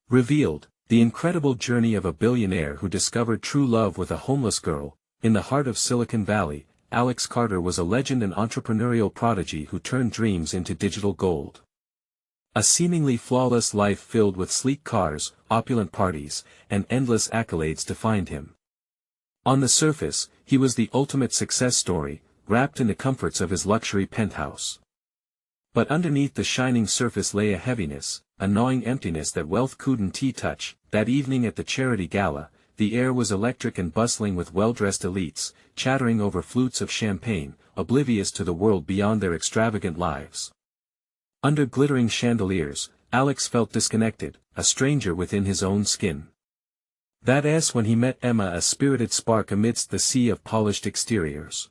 Revealed, the incredible journey of a billionaire who discovered true love with a homeless girl. In the heart of Silicon Valley, Alex Carter was a legend and entrepreneurial prodigy who turned dreams into digital gold. A seemingly flawless life filled with sleek cars, opulent parties, and endless accolades defined him. On the surface, he was the ultimate success story, wrapped in the comforts of his luxury penthouse. But underneath the shining surface lay a heaviness, a gnawing emptiness that wealth couldn't touch. That evening at the charity gala, the air was electric and bustling with well-dressed elites, chattering over flutes of champagne, oblivious to the world beyond their extravagant lives. Under glittering chandeliers, Alex felt disconnected, a stranger within his own skin. That's when he met Emma, a spirited spark amidst the sea of polished exteriors.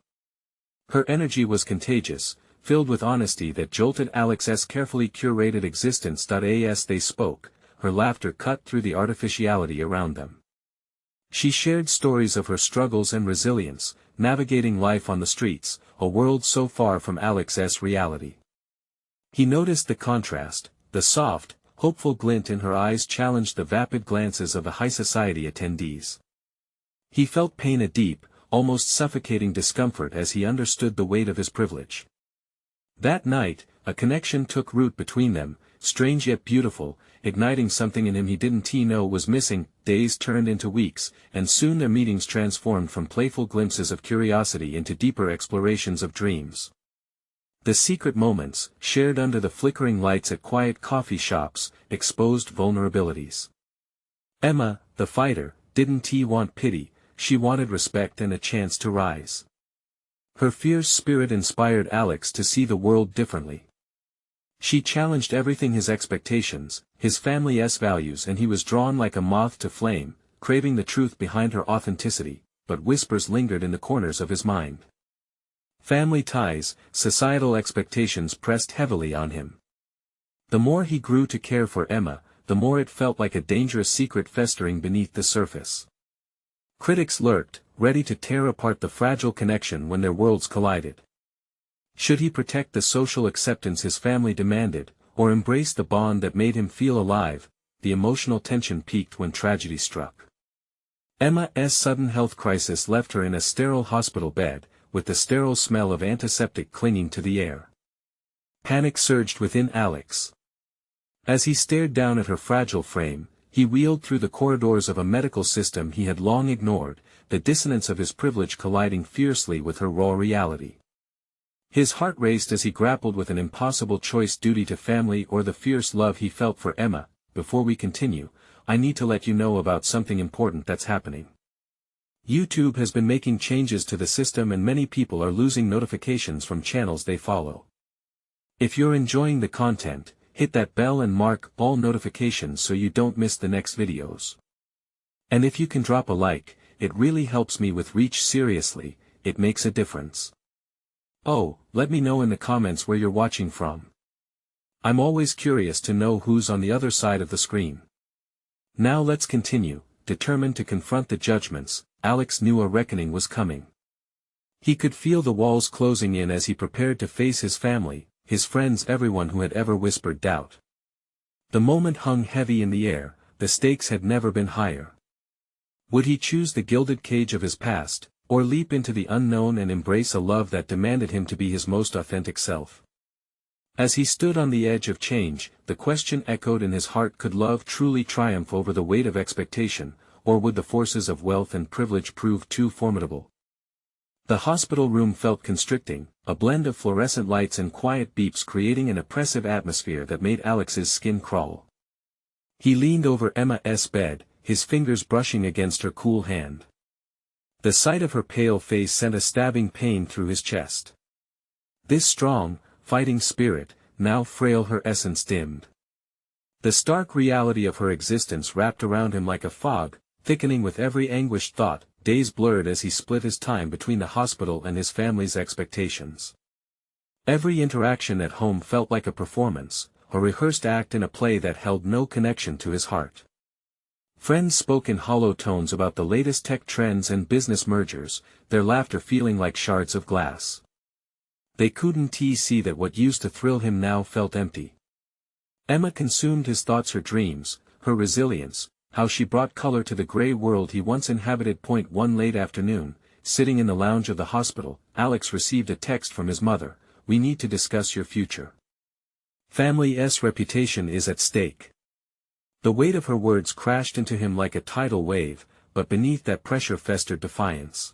Her energy was contagious, filled with honesty that jolted Alex's carefully curated existence. As they spoke, her laughter cut through the artificiality around them. She shared stories of her struggles and resilience, navigating life on the streets, a world so far from Alex's reality. He noticed the contrast. The soft, hopeful glint in her eyes challenged the vapid glances of the high society attendees. He felt pain, a deep, almost suffocating discomfort as he understood the weight of his privilege. That night, a connection took root between them, strange yet beautiful, igniting something in him he didn't know was missing. Days turned into weeks, and soon their meetings transformed from playful glimpses of curiosity into deeper explorations of dreams. The secret moments, shared under the flickering lights at quiet coffee shops, exposed vulnerabilities. Emma, the fighter, didn't want pity, she wanted respect and a chance to rise. Her fierce spirit inspired Alex to see the world differently. She challenged everything, his expectations, his family's values, and he was drawn like a moth to flame, craving the truth behind her authenticity, but whispers lingered in the corners of his mind. Family ties, societal expectations pressed heavily on him. The more he grew to care for Emma, the more it felt like a dangerous secret festering beneath the surface. Critics lurked, ready to tear apart the fragile connection when their worlds collided. Should he protect the social acceptance his family demanded, or embrace the bond that made him feel alive? The emotional tension peaked when tragedy struck. Emma's sudden health crisis left her in a sterile hospital bed, with the sterile smell of antiseptic clinging to the air. Panic surged within Alex. As he stared down at her fragile frame, he wheeled through the corridors of a medical system he had long ignored, the dissonance of his privilege colliding fiercely with her raw reality. His heart raced as he grappled with an impossible choice: duty to family or the fierce love he felt for Emma. Before we continue, I need to let you know about something important that's happening. YouTube has been making changes to the system and many people are losing notifications from channels they follow. If you're enjoying the content, hit that bell and mark all notifications so you don't miss the next videos. And if you can drop a like, it really helps me with reach. Seriously, it makes a difference. Oh, let me know in the comments where you're watching from. I'm always curious to know who's on the other side of the screen. Now let's continue. Determined to confront the judgments, Alex knew a reckoning was coming. He could feel the walls closing in as he prepared to face his family, his friends, everyone who had ever whispered doubt. The moment hung heavy in the air, the stakes had never been higher. Would he choose the gilded cage of his past, or leap into the unknown and embrace a love that demanded him to be his most authentic self? As he stood on the edge of change, the question echoed in his heart: could love truly triumph over the weight of expectation, or would the forces of wealth and privilege prove too formidable? The hospital room felt constricting, a blend of fluorescent lights and quiet beeps creating an oppressive atmosphere that made Alex's skin crawl. He leaned over Emma's bed, his fingers brushing against her cool hand. The sight of her pale face sent a stabbing pain through his chest. This strong, fighting spirit, now frail, her essence dimmed. The stark reality of her existence wrapped around him like a fog, thickening with every anguished thought. Days blurred as he split his time between the hospital and his family's expectations. Every interaction at home felt like a performance, a rehearsed act in a play that held no connection to his heart. Friends spoke in hollow tones about the latest tech trends and business mergers, their laughter feeling like shards of glass. They couldn't see that what used to thrill him now felt empty. Emma consumed his thoughts, her dreams, her resilience, how she brought color to the gray world he once inhabited. One late afternoon, sitting in the lounge of the hospital, Alex received a text from his mother: "We need to discuss your future. Family's reputation is at stake." The weight of her words crashed into him like a tidal wave, but beneath that pressure festered defiance.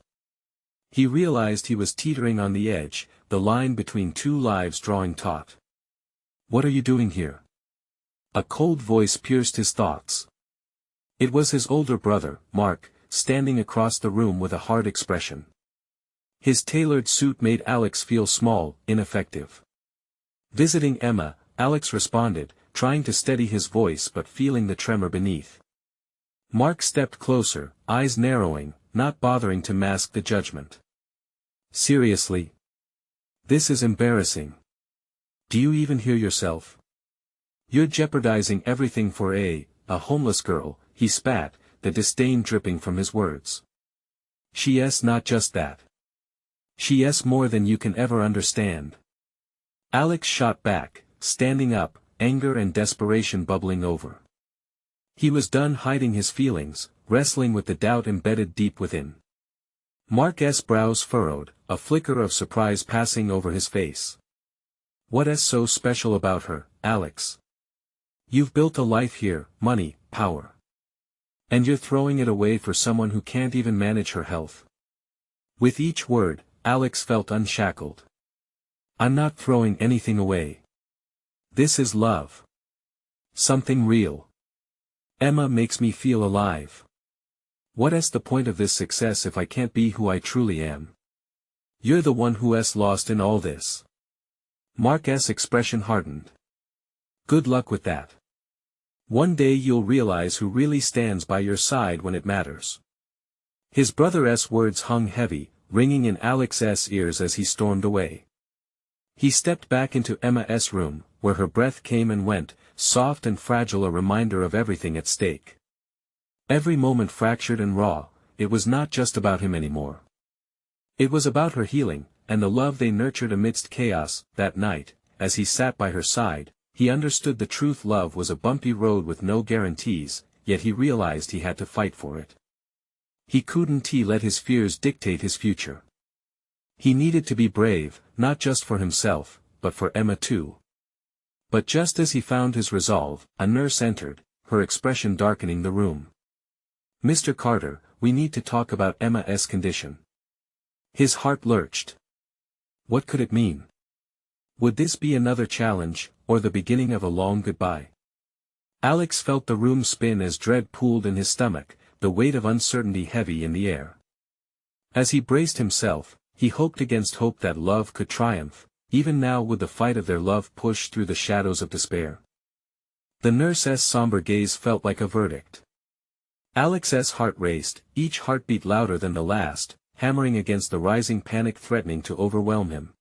He realized he was teetering on the edge, the line between two lives drawing taut. "What are you doing here?" A cold voice pierced his thoughts. It was his older brother, Mark, standing across the room with a hard expression. His tailored suit made Alex feel small, ineffective. "Visiting Emma," Alex responded, trying to steady his voice but feeling the tremor beneath. Mark stepped closer, eyes narrowing, not bothering to mask the judgment. "Seriously? This is embarrassing. Do you even hear yourself? You're jeopardizing everything for a homeless girl," he spat, the disdain dripping from his words. "She's not just that. She's more than you can ever understand." Alex shot back, standing up, anger and desperation bubbling over. He was done hiding his feelings, wrestling with the doubt embedded deep within. Mark's brows furrowed, a flicker of surprise passing over his face. "What's so special about her, Alex? You've built a life here, money, power. And you're throwing it away for someone who can't even manage her health." With each word, Alex felt unshackled. "I'm not throwing anything away. This is love. Something real. Emma makes me feel alive. What's the point of this success if I can't be who I truly am? You're the one who's lost in all this." Mark's expression hardened. "Good luck with that. One day you'll realize who really stands by your side when it matters." His brother's words hung heavy, ringing in Alex's ears as he stormed away. He stepped back into Emma's room, where her breath came and went, soft and fragile, a reminder of everything at stake. Every moment fractured and raw. It was not just about him anymore. It was about her healing, and the love they nurtured amidst chaos. That night, as he sat by her side, he understood the truth. Love was a bumpy road with no guarantees, yet he realized he had to fight for it. He couldn't let his fears dictate his future. He needed to be brave, not just for himself, but for Emma too. But just as he found his resolve, a nurse entered, her expression darkening the room. "Mr. Carter, we need to talk about Emma's condition." His heart lurched. What could it mean? Would this be another challenge, or the beginning of a long goodbye? Alex felt the room spin as dread pooled in his stomach, the weight of uncertainty heavy in the air. As he braced himself, he hoped against hope that love could triumph. Even now would the fight of their love push through the shadows of despair? The nurse's somber gaze felt like a verdict. Alex's heart raced, each heartbeat louder than the last, hammering against the rising panic threatening to overwhelm him.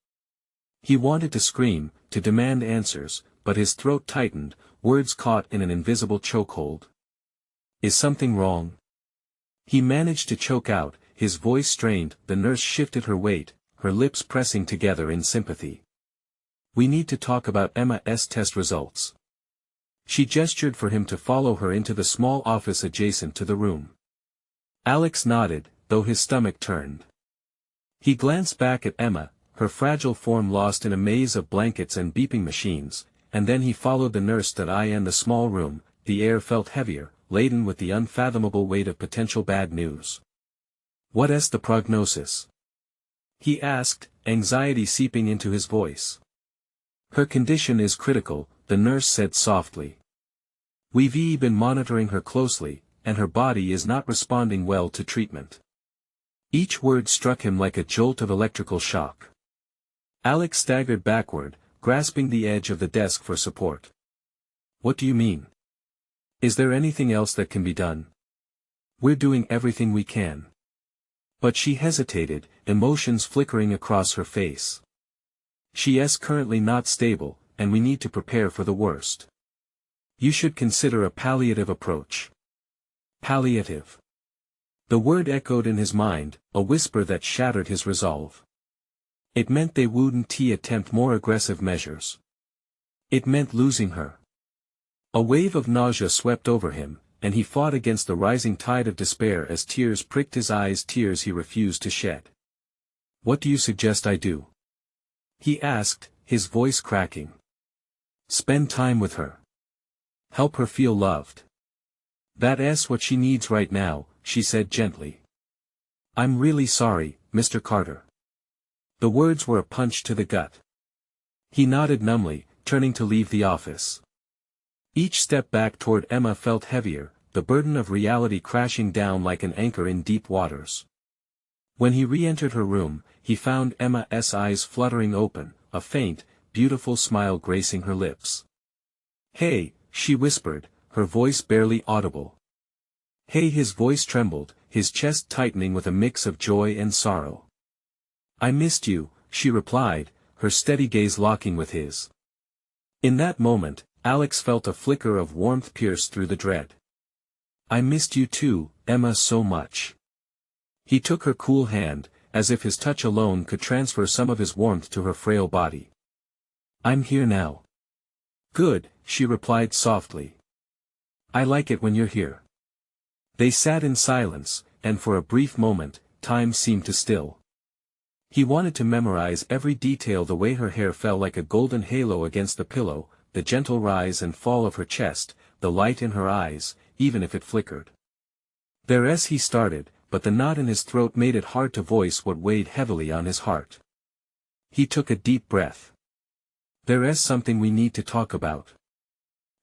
He wanted to scream, to demand answers, but his throat tightened, words caught in an invisible chokehold. "Is something wrong?" He managed to choke out, his voice strained. The nurse shifted her weight, her lips pressing together in sympathy. "We need to talk about Emma's test results." She gestured for him to follow her into the small office adjacent to the room. Alex nodded, though his stomach turned. He glanced back at Emma, her fragile form lost in a maze of blankets and beeping machines, and then he followed the nurse in the small room. The air felt heavier, laden with the unfathomable weight of potential bad news. "What's the prognosis?" he asked, anxiety seeping into his voice. "Her condition is critical," the nurse said softly. "We've been monitoring her closely, and her body is not responding well to treatment." Each word struck him like a jolt of electrical shock. Alex staggered backward, grasping the edge of the desk for support. "What do you mean? Is there anything else that can be done?" "We're doing everything we can." But she hesitated, emotions flickering across her face. "She's currently not stable, and we need to prepare for the worst. You should consider a palliative approach." Palliative. The word echoed in his mind, a whisper that shattered his resolve. It meant they wouldn't attempt more aggressive measures. It meant losing her. A wave of nausea swept over him, and he fought against the rising tide of despair as tears pricked his eyes, tears he refused to shed. "What do you suggest I do?" he asked, his voice cracking. "Spend time with her. Help her feel loved. That's what she needs right now," she said gently. "I'm really sorry, Mr. Carter." The words were a punch to the gut. He nodded numbly, turning to leave the office. Each step back toward Emma felt heavier, the burden of reality crashing down like an anchor in deep waters. When he re-entered her room, he found Emma's eyes fluttering open, a faint, beautiful smile gracing her lips. "Hey," she whispered, her voice barely audible. "Hey." His voice trembled, his chest tightening with a mix of joy and sorrow. "I missed you," she replied, her steady gaze locking with his. In that moment, Alex felt a flicker of warmth pierce through the dread. "I missed you too, Emma, so much." He took her cool hand, as if his touch alone could transfer some of his warmth to her frail body. "I'm here now." "Good," she replied softly. "I like it when you're here." They sat in silence, and for a brief moment, time seemed to still. He wanted to memorize every detail, the way her hair fell like a golden halo against the pillow, the gentle rise and fall of her chest, the light in her eyes, even if it flickered. There's he started, but the knot in his throat made it hard to voice what weighed heavily on his heart. He took a deep breath. "There's something we need to talk about."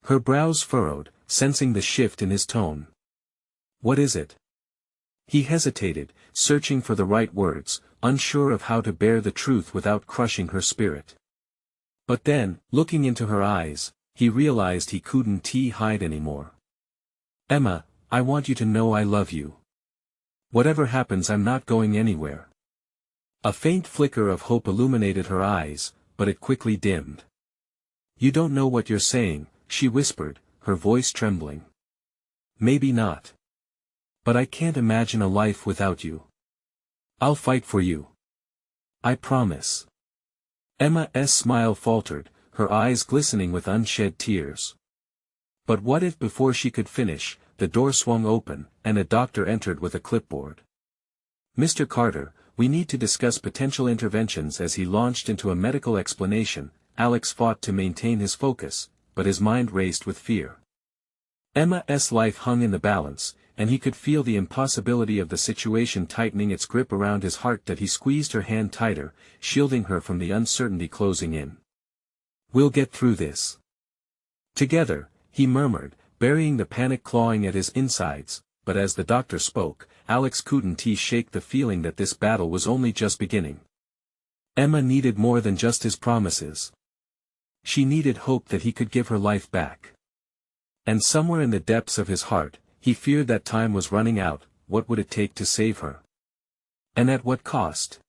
Her brows furrowed, sensing the shift in his tone. "What is it?" He hesitated, searching for the right words, unsure of how to bear the truth without crushing her spirit. But then, looking into her eyes, he realized he couldn't hide anymore. "Emma, I want you to know I love you. Whatever happens, I'm not going anywhere." A faint flicker of hope illuminated her eyes, but it quickly dimmed. "You don't know what you're saying," she whispered, her voice trembling. "Maybe not. But I can't imagine a life without you. I'll fight for you. I promise." Emma's smile faltered, her eyes glistening with unshed tears. But what if before she could finish, the door swung open, and a doctor entered with a clipboard. "Mr. Carter, we need to discuss potential interventions." As he launched into a medical explanation, Alex fought to maintain his focus, but his mind raced with fear. Emma's life hung in the balance, and he could feel the impossibility of the situation tightening its grip around his heart that he squeezed her hand tighter, shielding her from the uncertainty closing in. "We'll get through this. Together," he murmured, burying the panic clawing at his insides, but as the doctor spoke, Alex couldn't shake the feeling that this battle was only just beginning. Emma needed more than just his promises. She needed hope that he could give her life back. And somewhere in the depths of his heart, he feared that time was running out. What would it take to save her? And at what cost?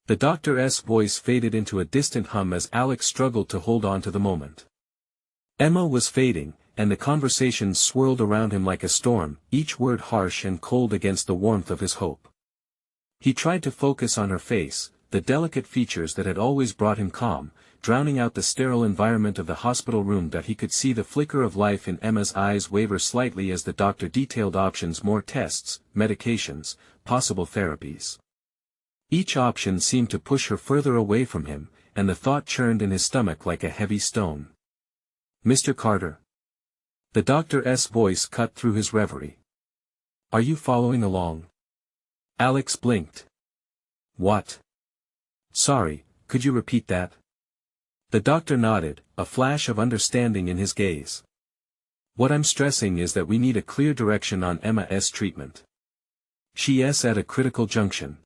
The doctor's voice faded into a distant hum as Alex struggled to hold on to the moment. Emma was fading, and the conversation swirled around him like a storm, each word harsh and cold against the warmth of his hope. He tried to focus on her face, the delicate features that had always brought him calm, drowning out the sterile environment of the hospital room. That he could see the flicker of life in Emma's eyes waver slightly as the doctor detailed options: more tests, medications, possible therapies. Each option seemed to push her further away from him, and the thought churned in his stomach like a heavy stone. "Mr. Carter." The doctor's voice cut through his reverie. "Are you following along?" Alex blinked. "What?" "Sorry, could you repeat that?" The doctor nodded, a flash of understanding in his gaze. "What I'm stressing is that we need a clear direction on Emma's treatment. She's at a critical junction.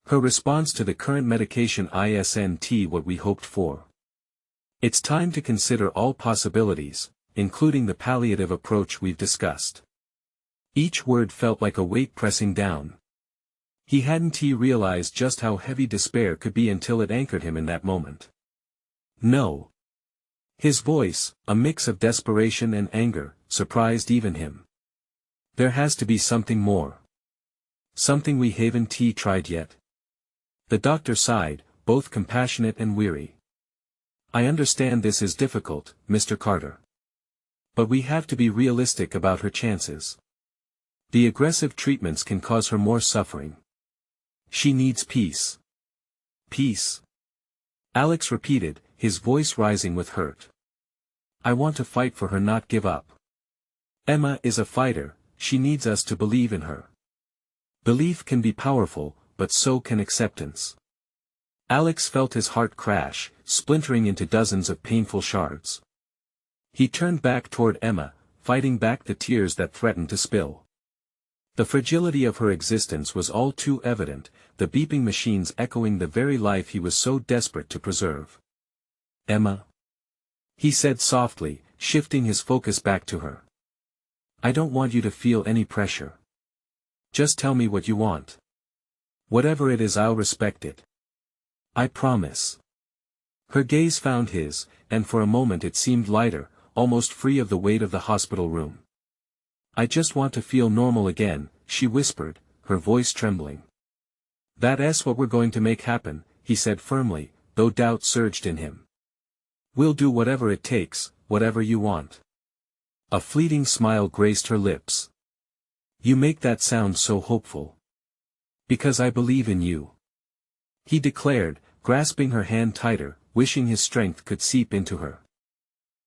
Her response to the current medication isn't what we hoped for. It's time to consider all possibilities, including the palliative approach we've discussed." Each word felt like a weight pressing down. He hadn't realized just how heavy despair could be until it anchored him in that moment. "No." His voice, a mix of desperation and anger, surprised even him. "There has to be something more. Something we haven't tried yet." The doctor sighed, both compassionate and weary. "I understand this is difficult, Mr. Carter. But we have to be realistic about her chances. The aggressive treatments can cause her more suffering. She needs peace. Peace. Alex repeated, his voice rising with hurt. I want to fight for her, not give up. Emma is a fighter, she needs us to believe in her. Belief can be powerful, but so can acceptance. Alex felt his heart crash, splintering into dozens of painful shards. He turned back toward Emma, fighting back the tears that threatened to spill. The fragility of her existence was all too evident, the beeping machines echoing the very life he was so desperate to preserve. Emma? He said softly, shifting his focus back to her. I don't want you to feel any pressure. Just tell me what you want. Whatever it is, I'll respect it. I promise. Her gaze found his, and for a moment it seemed lighter, almost free of the weight of the hospital room. I just want to feel normal again, she whispered, her voice trembling. That's what we're going to make happen, he said firmly, though doubt surged in him. We'll do whatever it takes, whatever you want. A fleeting smile graced her lips. You make that sound so hopeful. Because I believe in you. He declared, grasping her hand tighter, wishing his strength could seep into her.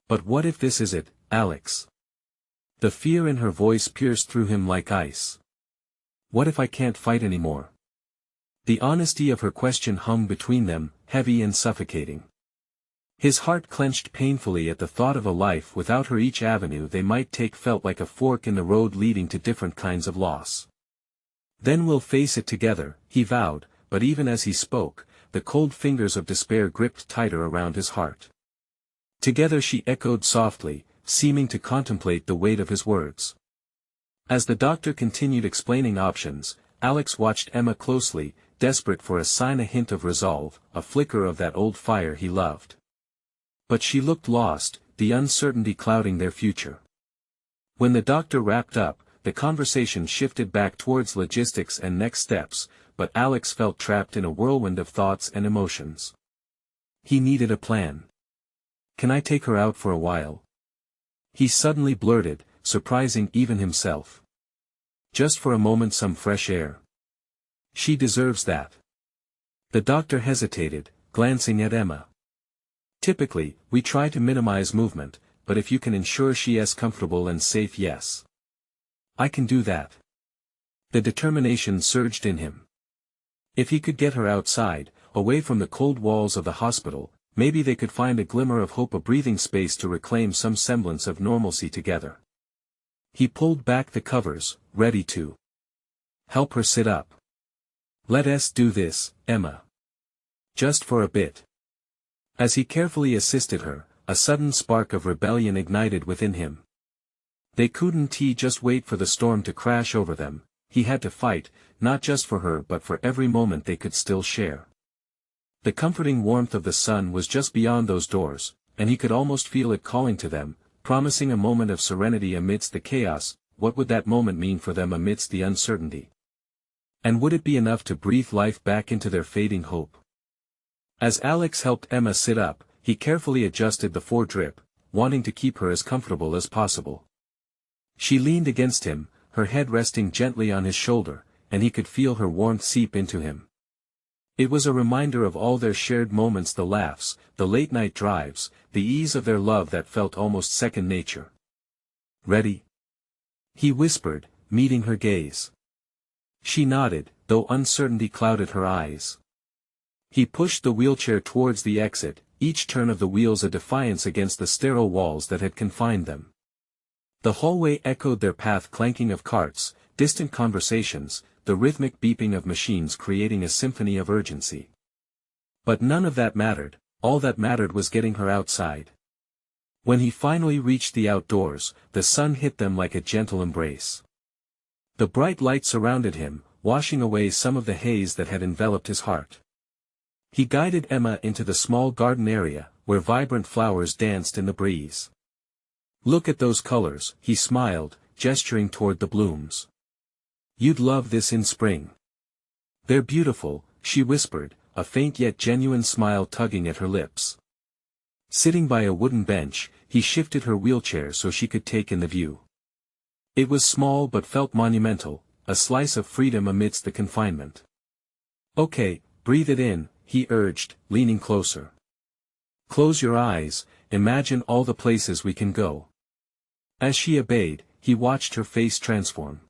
But what if this is it, Alex? The fear in her voice pierced through him like ice. What if I can't fight anymore? The honesty of her question hung between them, heavy and suffocating. His heart clenched painfully at the thought of a life without her. Each avenue they might take felt like a fork in the road leading to different kinds of loss. Then we'll face it together, he vowed, but even as he spoke, the cold fingers of despair gripped tighter around his heart. Together, she echoed softly, seeming to contemplate the weight of his words. As the doctor continued explaining options, Alex watched Emma closely, desperate for a sign, a hint of resolve, a flicker of that old fire he loved. But she looked lost, the uncertainty clouding their future. When the doctor wrapped up, the conversation shifted back towards logistics and next steps, but Alex felt trapped in a whirlwind of thoughts and emotions. He needed a plan. Can I take her out for a while? He suddenly blurted, surprising even himself. Just for a moment, some fresh air. She deserves that. The doctor hesitated, glancing at Emma. Typically, we try to minimize movement, but if you can ensure she is comfortable and safe, yes. I can do that. The determination surged in him. If he could get her outside, away from the cold walls of the hospital, maybe they could find a glimmer of hope, a breathing space to reclaim some semblance of normalcy together. He pulled back the covers, ready to help her sit up. Let us do this, Emma. Just for a bit. As he carefully assisted her, a sudden spark of rebellion ignited within him. They couldn't just wait for the storm to crash over them, he had to fight, not just for her but for every moment they could still share. The comforting warmth of the sun was just beyond those doors, and he could almost feel it calling to them, promising a moment of serenity amidst the chaos. What would that moment mean for them amidst the uncertainty? And would it be enough to breathe life back into their fading hope? As Alex helped Emma sit up, he carefully adjusted the foredrip, wanting to keep her as comfortable as possible. She leaned against him, her head resting gently on his shoulder, and he could feel her warmth seep into him. It was a reminder of all their shared moments, the laughs, the late-night drives, the ease of their love that felt almost second nature. Ready? He whispered, meeting her gaze. She nodded, though uncertainty clouded her eyes. He pushed the wheelchair towards the exit, each turn of the wheels a defiance against the sterile walls that had confined them. The hallway echoed their path, clanking of carts, distant conversations, the rhythmic beeping of machines creating a symphony of urgency. But none of that mattered, all that mattered was getting her outside. When he finally reached the outdoors, the sun hit them like a gentle embrace. The bright light surrounded him, washing away some of the haze that had enveloped his heart. He guided Emma into the small garden area, where vibrant flowers danced in the breeze. Look at those colors, he smiled, gesturing toward the blooms. You'd love this in spring. They're beautiful, she whispered, a faint yet genuine smile tugging at her lips. Sitting by a wooden bench, he shifted her wheelchair so she could take in the view. It was small but felt monumental, a slice of freedom amidst the confinement. "Okay, breathe it in," he urged, leaning closer. "Close your eyes, imagine all the places we can go." As she obeyed, he watched her face transform.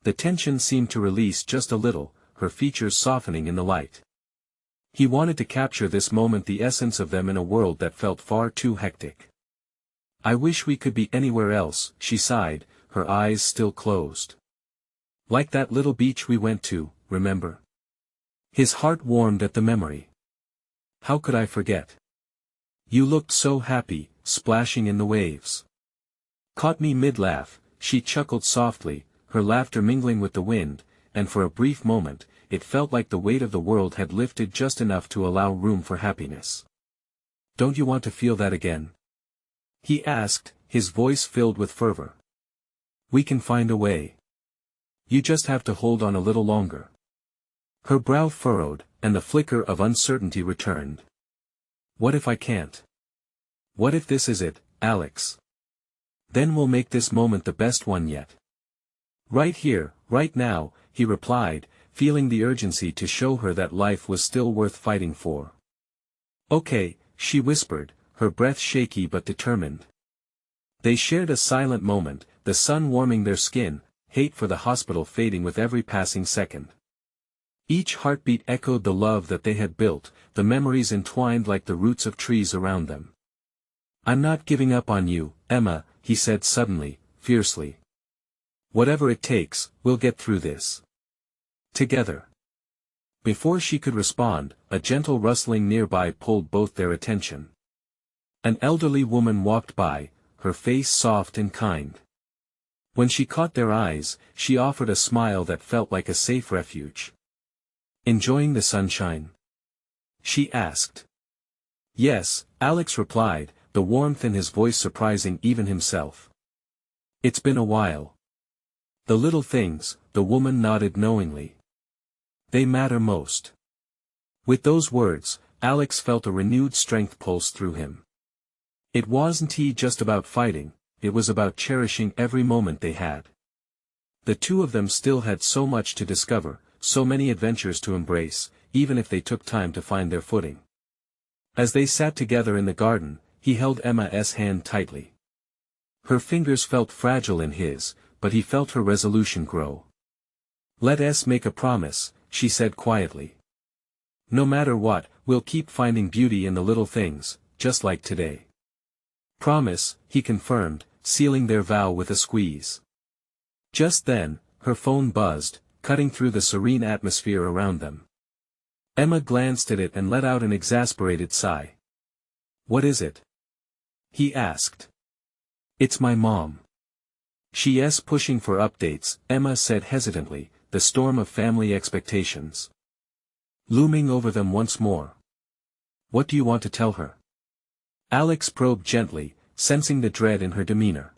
The tension seemed to release just a little, her features softening in the light. He wanted to capture this moment, the essence of them in a world that felt far too hectic. "I wish we could be anywhere else," she sighed, her eyes still closed. "Like that little beach we went to, remember?" His heart warmed at the memory. "How could I forget? You looked so happy, splashing in the waves." Caught me mid-laugh, she chuckled softly, her laughter mingling with the wind, and for a brief moment, it felt like the weight of the world had lifted just enough to allow room for happiness. "Don't you want to feel that again?" he asked, his voice filled with fervor. "We can find a way. You just have to hold on a little longer." Her brow furrowed, and the flicker of uncertainty returned. "What if I can't? What if this is it, Alex? Then we'll make this moment the best one yet." "Right here, right now," he replied, feeling the urgency to show her that life was still worth fighting for. "Okay," she whispered, her breath shaky but determined. They shared a silent moment, the sun warming their skin, hate for the hospital fading with every passing second. Each heartbeat echoed the love that they had built, the memories entwined like the roots of trees around them. "I'm not giving up on you, Emma," he said suddenly, fiercely. "Whatever it takes, we'll get through this. Together." Before she could respond, a gentle rustling nearby pulled both their attention. An elderly woman walked by, her face soft and kind. When she caught their eyes, she offered a smile that felt like a safe refuge. "Enjoying the sunshine?" she asked. "Yes," Alex replied, the warmth in his voice surprising even himself. "It's been a while." "The little things," the woman nodded knowingly. "They matter most." With those words, Alex felt a renewed strength pulse through him. It wasn't just about fighting, it was about cherishing every moment they had. The two of them still had so much to discover, so many adventures to embrace, even if they took time to find their footing. As they sat together in the garden, he held Emma's hand tightly. Her fingers felt fragile in his, but he felt her resolution grow. "Let us make a promise," she said quietly. "No matter what, we'll keep finding beauty in the little things, just like today." "Promise," he confirmed, sealing their vow with a squeeze. Just then, her phone buzzed, cutting through the serene atmosphere around them. Emma glanced at it and let out an exasperated sigh. "What is it?" he asked. "It's my mom." "She's pushing for updates," Emma said hesitantly, the storm of family expectations looming over them once more. "What do you want to tell her?" Alex probed gently, sensing the dread in her demeanor.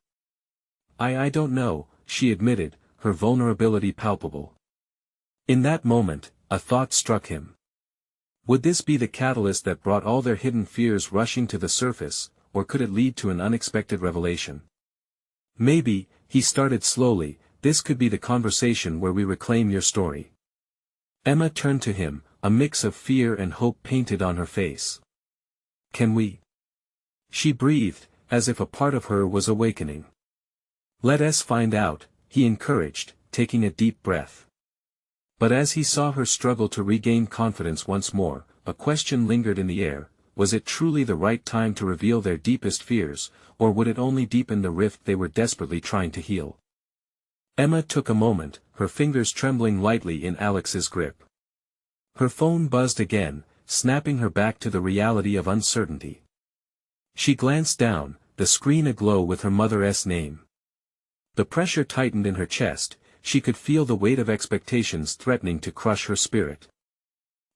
I don't know," she admitted, her vulnerability palpable. In that moment, a thought struck him. Would this be the catalyst that brought all their hidden fears rushing to the surface, or could it lead to an unexpected revelation? "Maybe," he started slowly, "this could be the conversation where we reclaim your story." Emma turned to him, a mix of fear and hope painted on her face. "Can we?" she breathed, as if a part of her was awakening. "Let us find out," he encouraged, taking a deep breath. But as he saw her struggle to regain confidence once more, a question lingered in the air: was it truly the right time to reveal their deepest fears, or would it only deepen the rift they were desperately trying to heal? Emma took a moment, her fingers trembling lightly in Alex's grip. Her phone buzzed again, snapping her back to the reality of uncertainty. She glanced down, the screen aglow with her mother's name. The pressure tightened in her chest, she could feel the weight of expectations threatening to crush her spirit.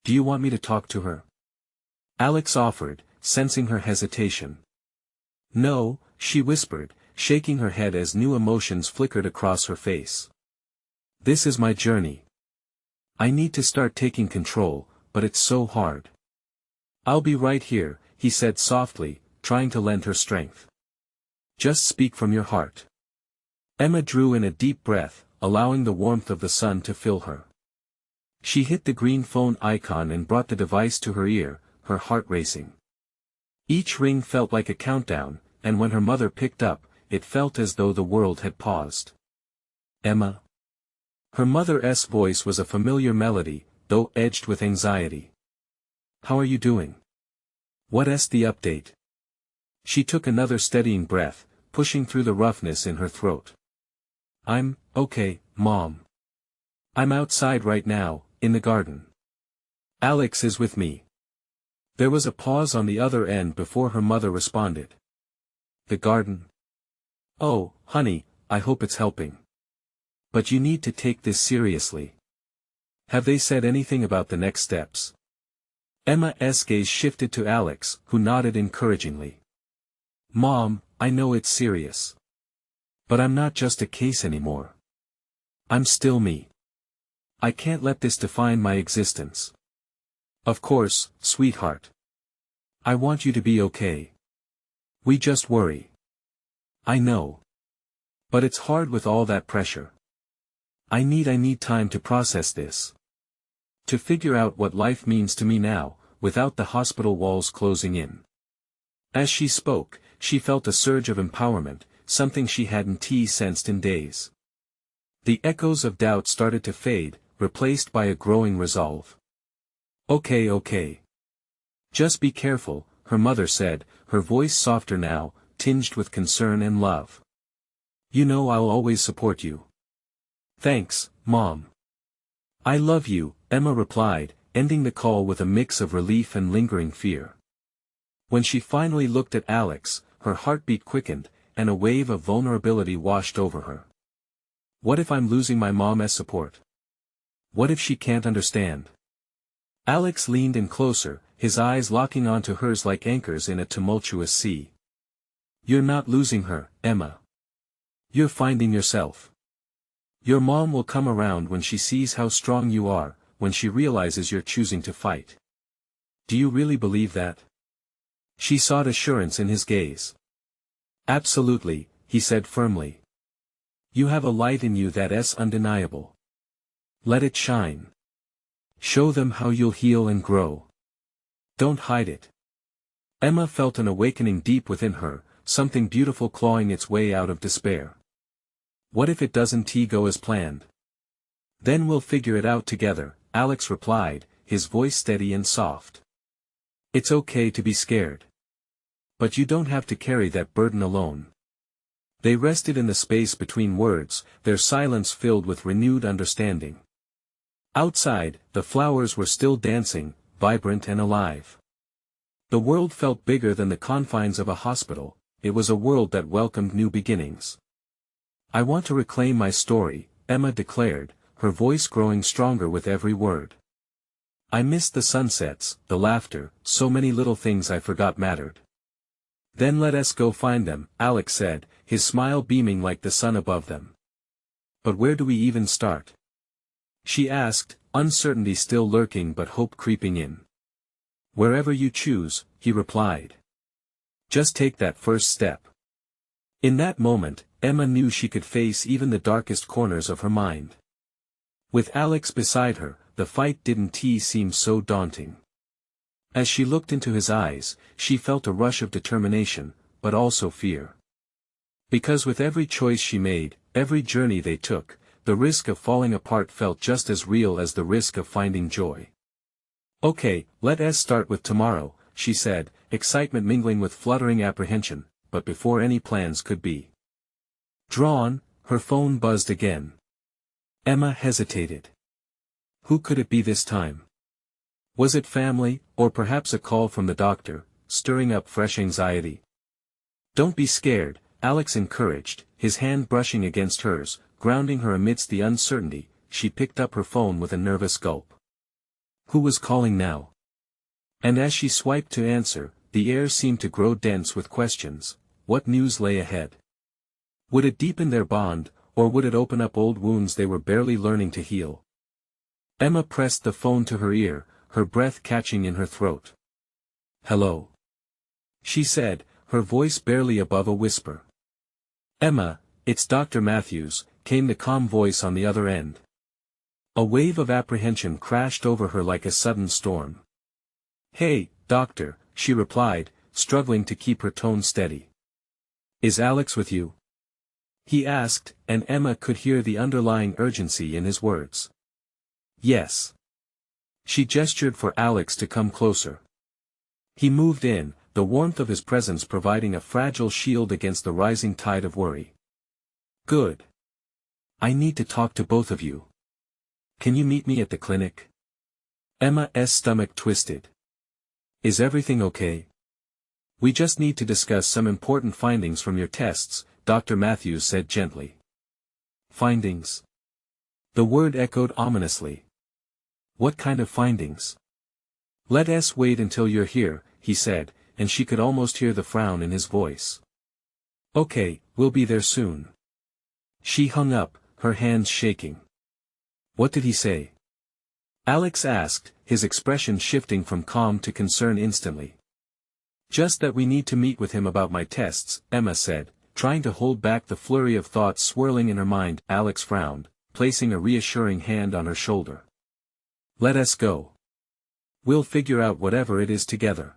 "Do you want me to talk to her?" Alex offered, sensing her hesitation. "No," she whispered, shaking her head as new emotions flickered across her face. "This is my journey. I need to start taking control, but it's so hard." "I'll be right here," he said softly, trying to lend her strength. Just speak from your heart. Emma drew in a deep breath, allowing the warmth of the sun to fill her. She hit the green phone icon and brought the device to her ear, her heart racing. Each ring felt like a countdown, and when her mother picked up, it felt as though the world had paused. Emma. Her mother's voice was a familiar melody, though edged with anxiety. How are you doing? What's the update? She took another steadying breath, pushing through the roughness in her throat. I'm okay, Mom. I'm outside right now, in the garden. Alex is with me. There was a pause on the other end before her mother responded. The garden? Oh, honey, I hope it's helping. But you need to take this seriously. Have they said anything about the next steps? Emma's gaze shifted to Alex, who nodded encouragingly. Mom, I know it's serious. But I'm not just a case anymore. I'm still me. I can't let this define my existence. Of course, sweetheart. I want you to be okay. We just worry. I know. But it's hard with all that pressure. I need time to process this. To figure out what life means to me now, without the hospital walls closing in. As she spoke, she felt a surge of empowerment, something she hadn't sensed in days. The echoes of doubt started to fade, replaced by a growing resolve. Okay. Just be careful, her mother said, her voice softer now, tinged with concern and love. You know I'll always support you. Thanks, Mom. I love you, Emma replied, ending the call with a mix of relief and lingering fear. When she finally looked at Alex, her heartbeat quickened, and a wave of vulnerability washed over her. What if I'm losing my mom's support? What if she can't understand? Alex leaned in closer, his eyes locking onto hers like anchors in a tumultuous sea. You're not losing her, Emma. You're finding yourself. Your mom will come around when she sees how strong you are, when she realizes you're choosing to fight. Do you really believe that? She sought assurance in his gaze. Absolutely, he said firmly. You have a light in you that's undeniable. Let it shine. Show them how you'll heal and grow. Don't hide it. Emma felt an awakening deep within her, something beautiful clawing its way out of despair. What if it doesn't go as planned? Then we'll figure it out together, Alex replied, his voice steady and soft. It's okay to be scared. But you don't have to carry that burden alone. They rested in the space between words, their silence filled with renewed understanding. Outside, the flowers were still dancing, vibrant and alive. The world felt bigger than the confines of a hospital, it was a world that welcomed new beginnings. I want to reclaim my story, Emma declared, her voice growing stronger with every word. I missed the sunsets, the laughter, so many little things I forgot mattered. Then let us go find them, Alex said, his smile beaming like the sun above them. But where do we even start? She asked, uncertainty still lurking but hope creeping in. Wherever you choose, he replied. Just take that first step. In that moment, Emma knew she could face even the darkest corners of her mind. With Alex beside her, the fight didn't seem so daunting. As she looked into his eyes, she felt a rush of determination, but also fear. Because with every choice she made, every journey they took, the risk of falling apart felt just as real as the risk of finding joy. Okay, let us start with tomorrow, she said, excitement mingling with fluttering apprehension, but before any plans could be drawn, her phone buzzed again. Emma hesitated. Who could it be this time? Was it family, or perhaps a call from the doctor, stirring up fresh anxiety? Don't be scared, Alex encouraged, his hand brushing against hers, grounding her amidst the uncertainty. She picked up her phone with a nervous gulp. Who was calling now? And as she swiped to answer, the air seemed to grow dense with questions. What news lay ahead? Would it deepen their bond, or would it open up old wounds they were barely learning to heal? Emma pressed the phone to her ear, her breath catching in her throat. Hello? She said, her voice barely above a whisper. "Emma, it's Dr. Matthews," came the calm voice on the other end. A wave of apprehension crashed over her like a sudden storm. "Hey, doctor," she replied, struggling to keep her tone steady. "Is Alex with you?" he asked, and Emma could hear the underlying urgency in his words. "Yes." She gestured for Alex to come closer. He moved in, the warmth of his presence providing a fragile shield against the rising tide of worry. "Good. I need to talk to both of you. Can you meet me at the clinic?" Emma's stomach twisted. "Is everything okay?" "We just need to discuss some important findings from your tests," Dr. Matthews said gently. "Findings?" The word echoed ominously. "What kind of findings?" "Let us wait until you're here," he said, and she could almost hear the frown in his voice. "Okay, we'll be there soon." She hung up, her hands shaking. "What did he say?" Alex asked, his expression shifting from calm to concern instantly. "Just that we need to meet with him about my tests," Emma said, trying to hold back the flurry of thoughts swirling in her mind. Alex frowned, placing a reassuring hand on her shoulder. "Let us go. We'll figure out whatever it is together."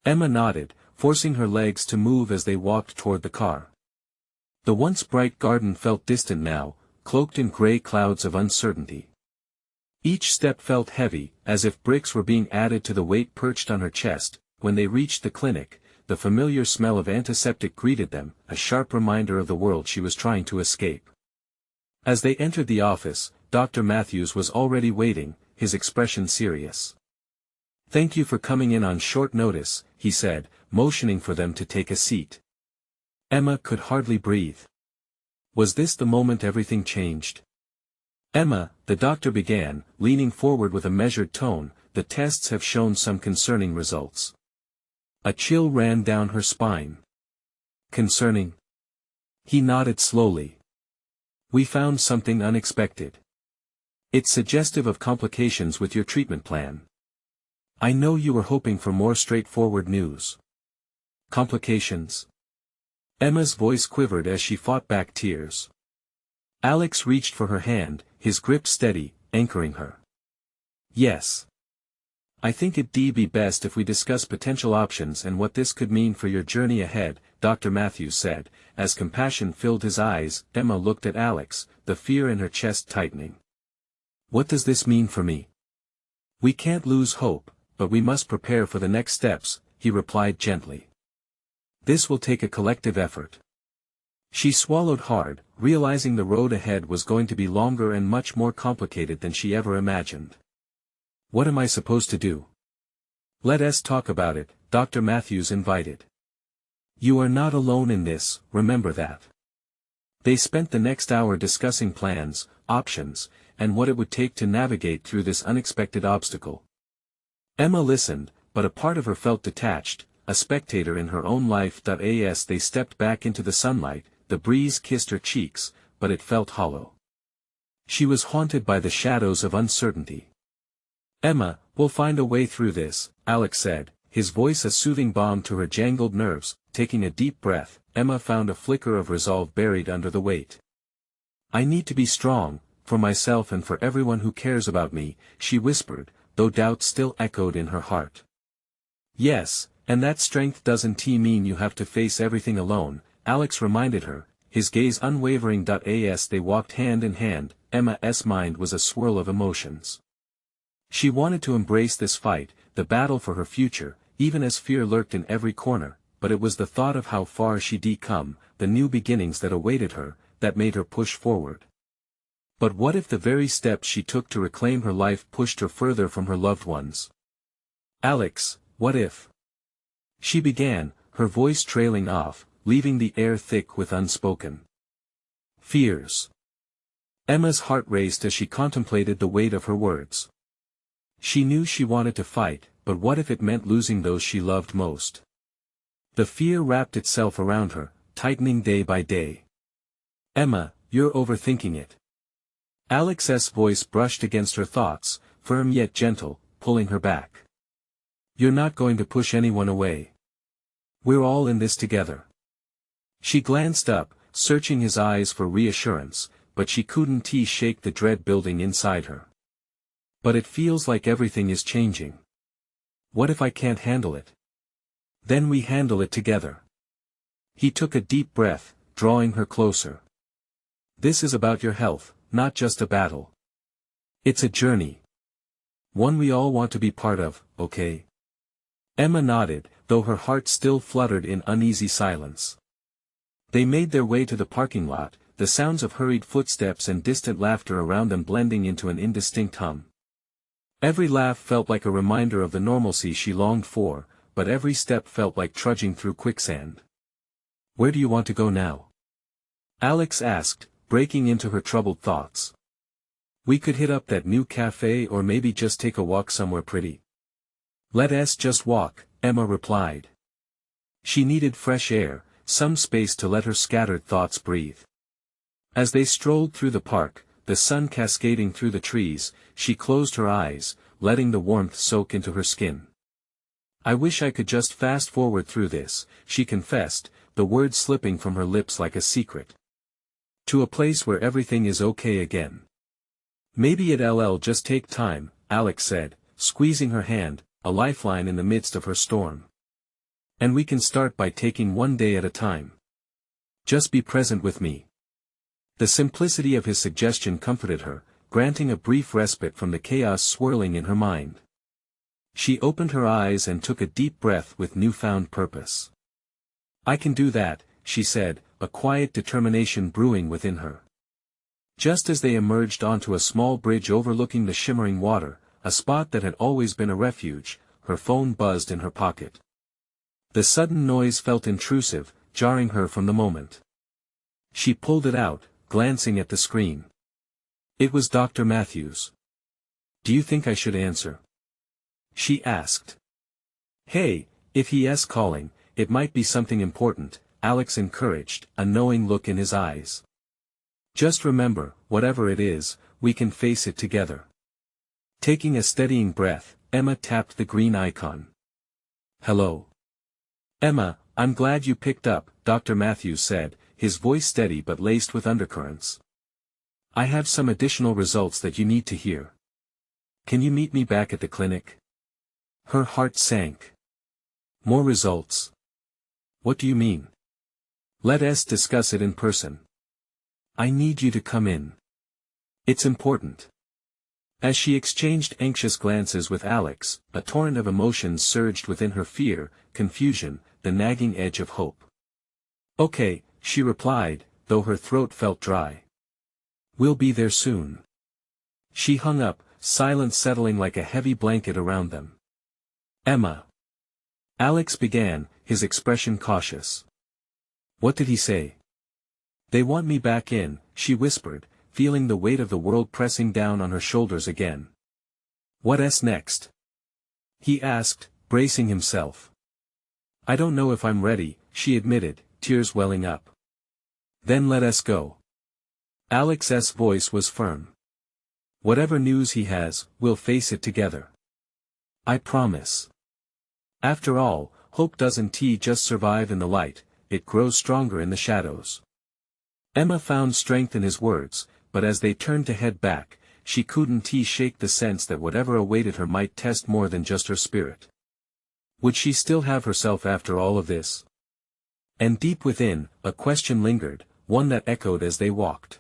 Emma nodded, forcing her legs to move as they walked toward the car. The once bright garden felt distant now, cloaked in gray clouds of uncertainty. Each step felt heavy, as if bricks were being added to the weight perched on her chest. When they reached the clinic, the familiar smell of antiseptic greeted them, a sharp reminder of the world she was trying to escape. As they entered the office, Dr. Matthews was already waiting, his expression serious. "Thank you for coming in on short notice," he said, motioning for them to take a seat. Emma could hardly breathe. Was this the moment everything changed? "Emma," the doctor began, leaning forward with a measured tone, "the tests have shown some concerning results." A chill ran down her spine. "Concerning?" He nodded slowly. "We found something unexpected. It's suggestive of complications with your treatment plan. I know you were hoping for more straightforward news." "Complications?" Emma's voice quivered as she fought back tears. Alex reached for her hand, his grip steady, anchoring her. "Yes. I think it'd be best if we discuss potential options and what this could mean for your journey ahead," Dr. Matthews said, as compassion filled his eyes. Emma looked at Alex, the fear in her chest tightening. "What does this mean for me?" "We can't lose hope, but we must prepare for the next steps," he replied gently. "This will take a collective effort." She swallowed hard, realizing the road ahead was going to be longer and much more complicated than she ever imagined. "What am I supposed to do?" "Let us talk about it," Dr. Matthews invited. "You are not alone in this, remember that." They spent the next hour discussing plans, options, and what it would take to navigate through this unexpected obstacle. Emma listened, but a part of her felt detached, a spectator in her own life. As they stepped back into the sunlight, the breeze kissed her cheeks, but it felt hollow. She was haunted by the shadows of uncertainty. "Emma, we'll find a way through this," Alex said, his voice a soothing balm to her jangled nerves. Taking a deep breath, Emma found a flicker of resolve buried under the weight. "I need to be strong, for myself and for everyone who cares about me," she whispered, though doubt still echoed in her heart. "Yes, and that strength doesn't mean you have to face everything alone," Alex reminded her, his gaze unwavering. As they walked hand in hand, Emma's mind was a swirl of emotions. She wanted to embrace this fight, the battle for her future, even as fear lurked in every corner, but it was the thought of how far she'd come, the new beginnings that awaited her, that made her push forward. But what if the very steps she took to reclaim her life pushed her further from her loved ones? "Alex, what if?" she began, her voice trailing off, leaving the air thick with unspoken fears. Emma's heart raced as she contemplated the weight of her words. She knew she wanted to fight, but what if it meant losing those she loved most? The fear wrapped itself around her, tightening day by day. "Emma, you're overthinking it." Alex's voice brushed against her thoughts, firm yet gentle, pulling her back. "You're not going to push anyone away. We're all in this together." She glanced up, searching his eyes for reassurance, but she couldn't shake the dread building inside her. But it feels like everything is changing. What if I can't handle it? Then we handle it together. He took a deep breath, drawing her closer. This is about your health, not just a battle. It's a journey. One we all want to be part of, okay? Emma nodded, though her heart still fluttered in uneasy silence. They made their way to the parking lot, the sounds of hurried footsteps and distant laughter around them blending into an indistinct hum. Every laugh felt like a reminder of the normalcy she longed for, but every step felt like trudging through quicksand. Where do you want to go now? Alex asked, breaking into her troubled thoughts. We could hit up that new cafe or maybe just take a walk somewhere pretty. Let us just walk, Emma replied. She needed fresh air, some space to let her scattered thoughts breathe. As they strolled through the park, the sun cascading through the trees, she closed her eyes, letting the warmth soak into her skin. I wish I could just fast forward through this, she confessed, the words slipping from her lips like a secret. To a place where everything is okay again. Maybe it'll just take time, Alex said, squeezing her hand, a lifeline in the midst of her storm. And we can start by taking one day at a time. Just be present with me. The simplicity of his suggestion comforted her, granting a brief respite from the chaos swirling in her mind. She opened her eyes and took a deep breath with newfound purpose. I can do that, she said, a quiet determination brewing within her. Just as they emerged onto a small bridge overlooking the shimmering water, a spot that had always been a refuge, her phone buzzed in her pocket. The sudden noise felt intrusive, jarring her from the moment. She pulled it out, glancing at the screen. It was Dr. Matthews. Do you think I should answer? She asked. Hey, if he's calling, it might be something important, Alex encouraged, a knowing look in his eyes. Just remember, whatever it is, we can face it together. Taking a steadying breath, Emma tapped the green icon. Hello. Emma, I'm glad you picked up, Dr. Matthews said, his voice steady but laced with undercurrents. I have some additional results that you need to hear. Can you meet me back at the clinic? Her heart sank. More results? What do you mean? Let us discuss it in person. I need you to come in. It's important. As she exchanged anxious glances with Alex, a torrent of emotions surged within her: fear, confusion, the nagging edge of hope. Okay, she replied, though her throat felt dry. We'll be there soon. She hung up, silence settling like a heavy blanket around them. Emma. Alex began, his expression cautious. What did he say? They want me back in, she whispered, feeling the weight of the world pressing down on her shoulders again. What's next? He asked, bracing himself. I don't know if I'm ready, she admitted, tears welling up. Then let us go. Alex's voice was firm. Whatever news he has, we'll face it together. I promise. After all, hope doesn't just survive in the light, it grows stronger in the shadows. Emma found strength in his words, but as they turned to head back, she couldn't shake the sense that whatever awaited her might test more than just her spirit. Would she still have herself after all of this? And deep within, a question lingered, one that echoed as they walked.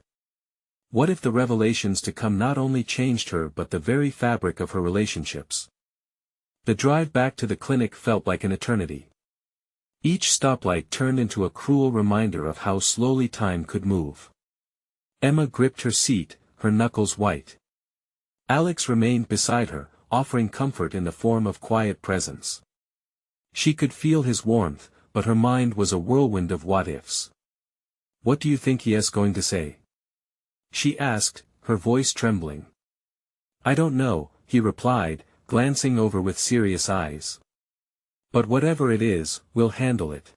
What if the revelations to come not only changed her but the very fabric of her relationships? The drive back to the clinic felt like an eternity. Each stoplight turned into a cruel reminder of how slowly time could move. Emma gripped her seat, her knuckles white. Alex remained beside her, offering comfort in the form of quiet presence. She could feel his warmth, but her mind was a whirlwind of what-ifs. What do you think he is going to say? She asked, her voice trembling. I don't know, he replied, glancing over with serious eyes. But whatever it is, we'll handle it.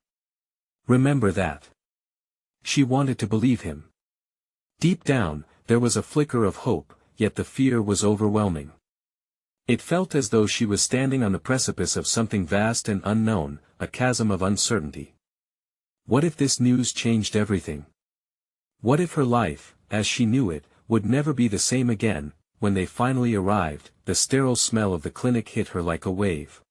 Remember that. She wanted to believe him. Deep down, there was a flicker of hope, yet the fear was overwhelming. It felt as though she was standing on the precipice of something vast and unknown, a chasm of uncertainty. What if this news changed everything? What if her life, as she knew it, would never be the same again? When they finally arrived, the sterile smell of the clinic hit her like a wave.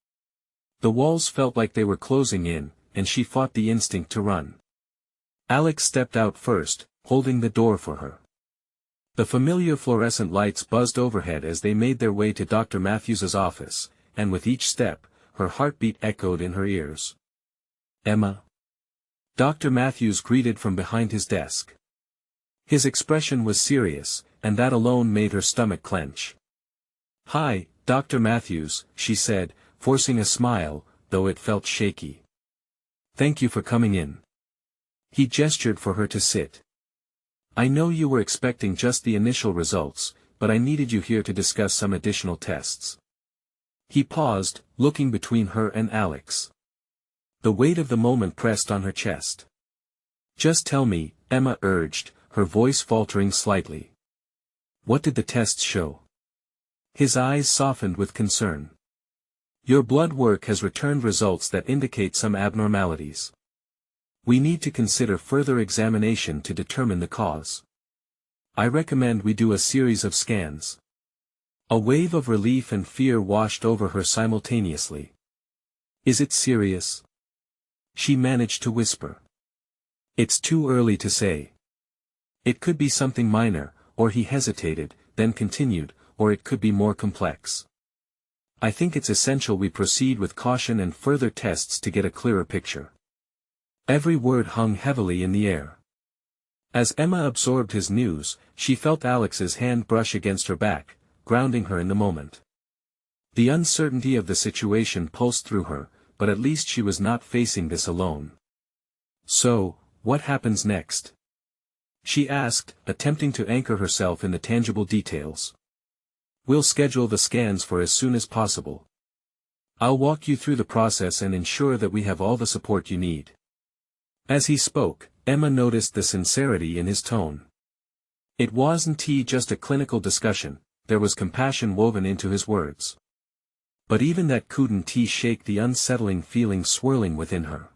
The walls felt like they were closing in, and she fought the instinct to run. Alex stepped out first, holding the door for her. The familiar fluorescent lights buzzed overhead as they made their way to Dr. Matthews's office, and with each step, her heartbeat echoed in her ears. "Emma?" Dr. Matthews greeted from behind his desk. His expression was serious, and that alone made her stomach clench. "Hi, Dr. Matthews," she said, forcing a smile, though it felt shaky. "Thank you for coming in." He gestured for her to sit. "I know you were expecting just the initial results, but I needed you here to discuss some additional tests." He paused, looking between her and Alex. The weight of the moment pressed on her chest. "Just tell me," Emma urged, her voice faltering slightly. "What did the tests show?" His eyes softened with concern. "Your blood work has returned results that indicate some abnormalities. We need to consider further examination to determine the cause. I recommend we do a series of scans." A wave of relief and fear washed over her simultaneously. "Is it serious?" she managed to whisper. "It's too early to say. It could be something minor," or he hesitated, then continued, "or it could be more complex. I think it's essential we proceed with caution and further tests to get a clearer picture." Every word hung heavily in the air. As Emma absorbed his news, she felt Alex's hand brush against her back, grounding her in the moment. The uncertainty of the situation pulsed through her, but at least she was not facing this alone. "So, what happens next?" she asked, attempting to anchor herself in the tangible details. "We'll schedule the scans for as soon as possible. I'll walk you through the process and ensure that we have all the support you need." As he spoke, Emma noticed the sincerity in his tone. It wasn't just a clinical discussion, there was compassion woven into his words. But even that couldn't shake the unsettling feeling swirling within her.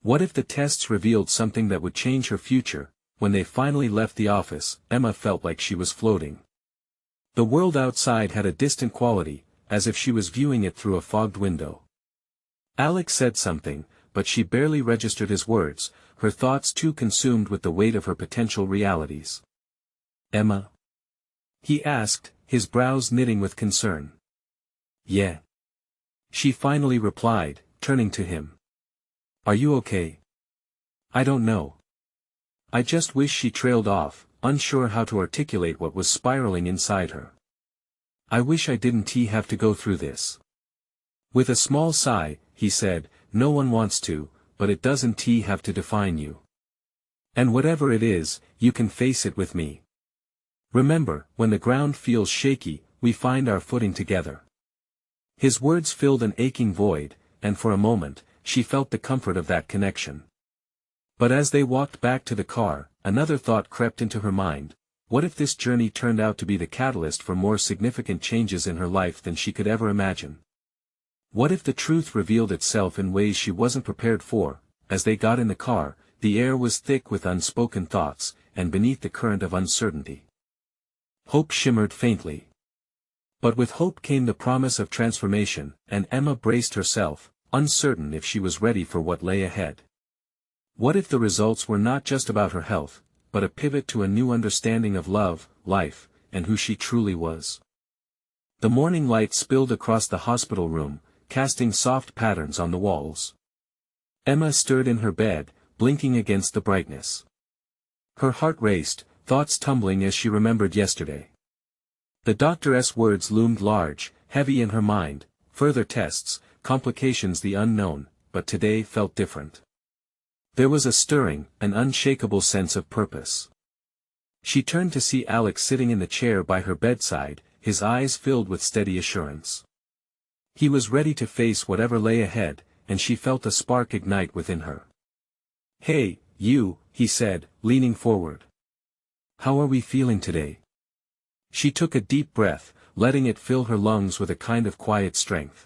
What if the tests revealed something that would change her future? When they finally left the office, Emma felt like she was floating. The world outside had a distant quality, as if she was viewing it through a fogged window. Alex said something, but she barely registered his words, her thoughts too consumed with the weight of her potential realities. "Emma?" he asked, his brows knitting with concern. "Yeah," she finally replied, turning to him. "Are you okay?" "I don't know. I just wish," she trailed off, unsure how to articulate what was spiraling inside her. "I wish I didn't have to go through this." With a small sigh, he said, "No one wants to, but it doesn't have to define you. And whatever it is, you can face it with me. Remember, when the ground feels shaky, we find our footing together." His words filled an aching void, and for a moment, she felt the comfort of that connection. But as they walked back to the car, another thought crept into her mind. What if this journey turned out to be the catalyst for more significant changes in her life than she could ever imagine? What if the truth revealed itself in ways she wasn't prepared for? As they got in the car, the air was thick with unspoken thoughts, and beneath the current of uncertainty, hope shimmered faintly. But with hope came the promise of transformation, and Emma braced herself, uncertain if she was ready for what lay ahead. What if the results were not just about her health, but a pivot to a new understanding of love, life, and who she truly was? The morning light spilled across the hospital room, casting soft patterns on the walls. Emma stirred in her bed, blinking against the brightness. Her heart raced, thoughts tumbling as she remembered yesterday. The doctor's words loomed large, heavy in her mind, further tests, complications the unknown, but today felt different. There was a stirring, an unshakable sense of purpose. She turned to see Alex sitting in the chair by her bedside, his eyes filled with steady assurance. He was ready to face whatever lay ahead, and she felt a spark ignite within her. "Hey, you," he said, leaning forward. "How are we feeling today?" She took a deep breath, letting it fill her lungs with a kind of quiet strength.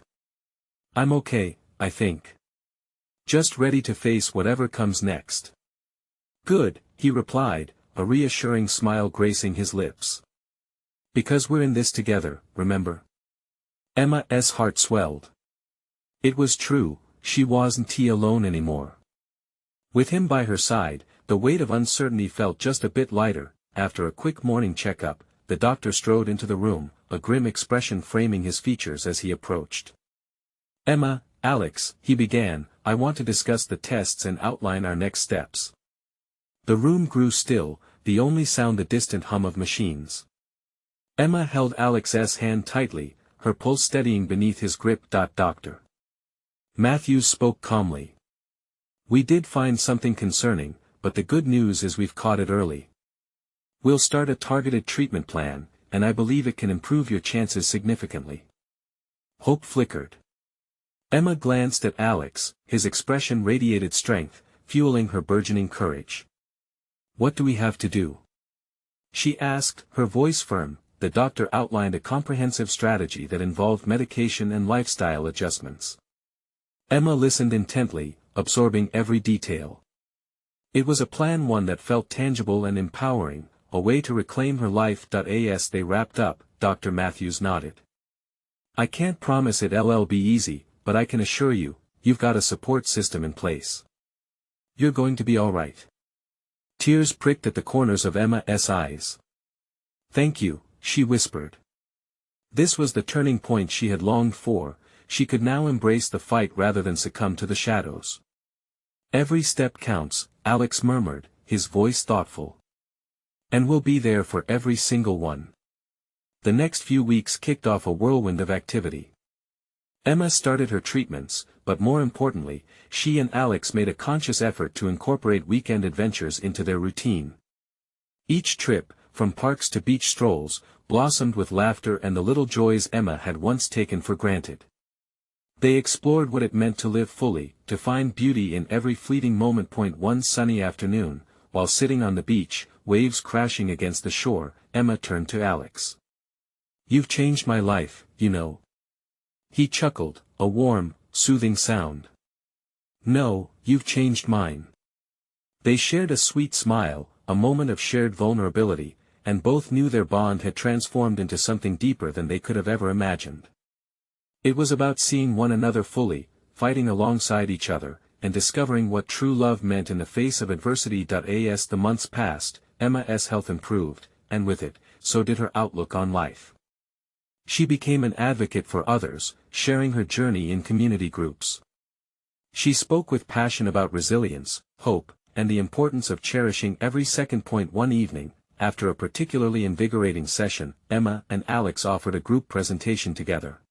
"I'm okay, I think. Just ready to face whatever comes next." "Good," he replied, a reassuring smile gracing his lips. Because we're in this together, remember? Emma's heart swelled. It was true, she wasn't alone anymore. With him by her side, the weight of uncertainty felt just a bit lighter. After a quick morning checkup, the doctor strode into the room, a grim expression framing his features as he approached. Emma, Alex, he began, I want to discuss the tests and outline our next steps. The room grew still, the only sound the distant hum of machines. Emma held Alex's hand tightly, her pulse steadying beneath his grip. Doctor Matthews spoke calmly. We did find something concerning, but the good news is we've caught it early. We'll start a targeted treatment plan, and I believe it can improve your chances significantly. Hope flickered. Emma glanced at Alex, his expression radiated strength, fueling her burgeoning courage. What do we have to do? She asked, her voice firm. The doctor outlined a comprehensive strategy that involved medication and lifestyle adjustments. Emma listened intently, absorbing every detail. It was a plan, one that felt tangible and empowering, a way to reclaim her life. As they wrapped up, Dr. Matthews nodded. I can't promise it'll be easy, but I can assure you, you've got a support system in place. You're going to be all right. Tears pricked at the corners of Emma's eyes. Thank you, she whispered. This was the turning point she had longed for. She could now embrace the fight rather than succumb to the shadows. Every step counts, Alex murmured, his voice thoughtful. And we'll be there for every single one. The next few weeks kicked off a whirlwind of activity. Emma started her treatments, but more importantly, she and Alex made a conscious effort to incorporate weekend adventures into their routine. Each trip, from parks to beach strolls, blossomed with laughter and the little joys Emma had once taken for granted. They explored what it meant to live fully, to find beauty in every fleeting moment. One sunny afternoon, while sitting on the beach, waves crashing against the shore, Emma turned to Alex. You've changed my life, you know. He chuckled, a warm, soothing sound. No, you've changed mine. They shared a sweet smile, a moment of shared vulnerability, and both knew their bond had transformed into something deeper than they could have ever imagined. It was about seeing one another fully, fighting alongside each other, and discovering what true love meant in the face of adversity. As the months passed, Emma's health improved, and with it, so did her outlook on life. She became an advocate for others, sharing her journey in community groups. She spoke with passion about resilience, hope, and the importance of cherishing every second. One evening, after a particularly invigorating session, Emma and Alex offered a group presentation together.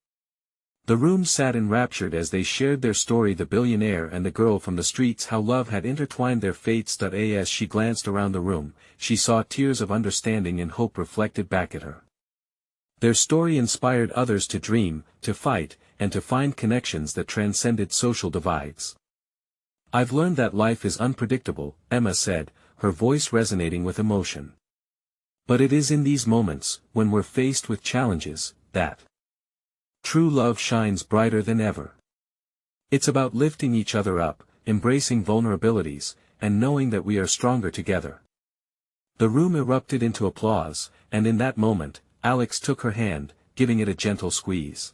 The room sat enraptured as they shared their story, the billionaire and the girl from the streets, how love had intertwined their fates. As she glanced around the room, she saw tears of understanding and hope reflected back at her. Their story inspired others to dream, to fight, and to find connections that transcended social divides. I've learned that life is unpredictable, Emma said, her voice resonating with emotion. But it is in these moments, when we're faced with challenges, that true love shines brighter than ever. It's about lifting each other up, embracing vulnerabilities, and knowing that we are stronger together. The room erupted into applause, and in that moment, Alex took her hand, giving it a gentle squeeze.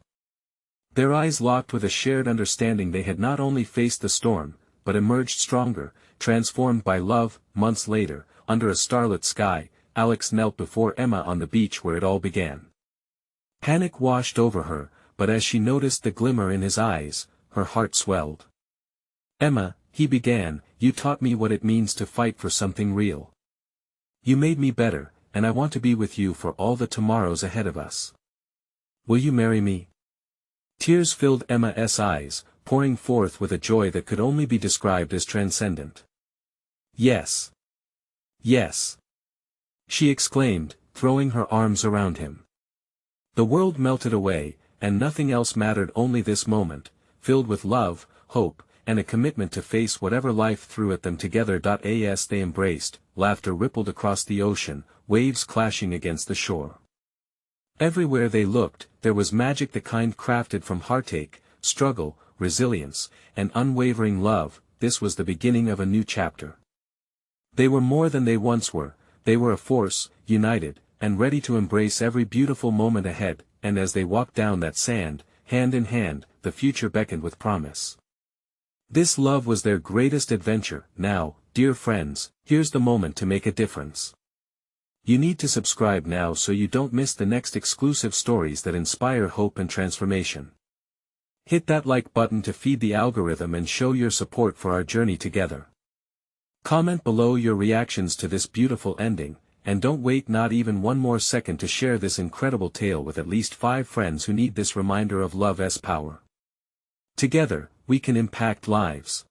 Their eyes locked with a shared understanding. They had not only faced the storm, but emerged stronger, transformed by love. Months later, under a starlit sky, Alex knelt before Emma on the beach where it all began. Panic washed over her, but as she noticed the glimmer in his eyes, her heart swelled. Emma, he began, you taught me what it means to fight for something real. You made me better, and I want to be with you for all the tomorrows ahead of us. Will you marry me? Tears filled Emma's eyes, pouring forth with a joy that could only be described as transcendent. Yes. Yes. She exclaimed, throwing her arms around him. The world melted away, and nothing else mattered, only this moment, filled with love, hope, and a commitment to face whatever life threw at them together. As they embraced, laughter rippled across the ocean, waves clashing against the shore. Everywhere they looked, there was magic, the kind crafted from heartache, struggle, resilience, and unwavering love. This was the beginning of a new chapter. They were more than they once were, they were a force, united, and ready to embrace every beautiful moment ahead, and as they walked down that sand, hand in hand, the future beckoned with promise. This love was their greatest adventure. Now, dear friends, here's the moment to make a difference. You need to subscribe now so you don't miss the next exclusive stories that inspire hope and transformation. Hit that like button to feed the algorithm and show your support for our journey together. Comment below your reactions to this beautiful ending, and don't wait not even one more second to share this incredible tale with at least 5 friends who need this reminder of love's power. Together, we can impact lives.